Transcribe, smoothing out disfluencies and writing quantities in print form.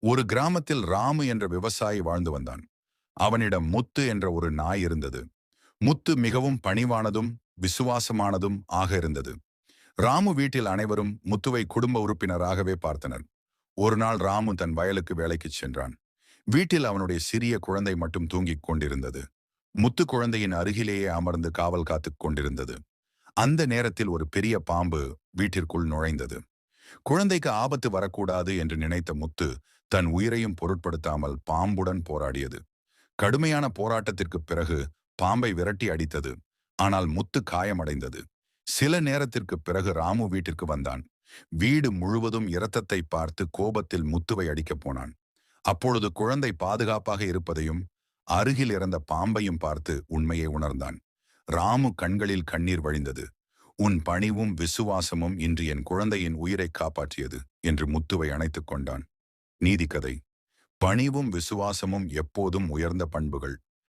ஒரு கிராமத்தில் ராமு என்ற விவசாயி வாழ்ந்து வந்தான். அவனிடம் முத்து என்ற ஒரு நாய் இருந்தது. முத்து மிகவும் பணிவானதும் விசுவாசமானதும் ஆக இருந்தது. ராமு வீட்டில் அனைவரும் முத்துவை குடும்ப உறுப்பினராகவே பார்த்தனர். ஒரு நாள் ராமு தன் வயலுக்கு வேலைக்குச் சென்றான். வீட்டில் அவனுடைய சிறிய குழந்தை மட்டும் தூங்கிக் கொண்டிருந்தது. முத்து குழந்தையின் அருகிலேயே அமர்ந்து காவல் காத்துக் கொண்டிருந்தது. அந்த நேரத்தில் ஒரு பெரிய பாம்பு வீட்டிற்குள் நுழைந்தது. குழந்தைக்கு ஆபத்து வரக்கூடாது என்று நினைத்த முத்து தன் உயிரையும் பொருட்படுத்தாமல் பாம்புடன் போராடியது. கடுமையான போராட்டத்திற்குப் பிறகு பாம்பை விரட்டி அடித்தது. ஆனால் முத்து காயமடைந்தது. சில நேரத்திற்குப் பிறகு ராமு வீட்டிற்கு வந்தான். வீடு முழுவதும் இரத்தத்தை பார்த்து கோபத்தில் முத்துவை அடிக்கப் போனான். அப்பொழுது குழந்தை பாதுகாப்பாக இருப்பதையும் அருகில் இறந்த பாம்பையும் பார்த்து உண்மையை உணர்ந்தான். ராமு கண்களில் கண்ணீர் வழிந்தது. உன் பணிவும் விசுவாசமும் இன்று என் குழந்தையின் உயிரை காப்பாற்றியது என்று முத்துவை அணைத்துக் கொண்டான். நீதிக்கதை. பணிவும் விசுவாசமும் எப்போதும் உயர்ந்த பண்புகள்.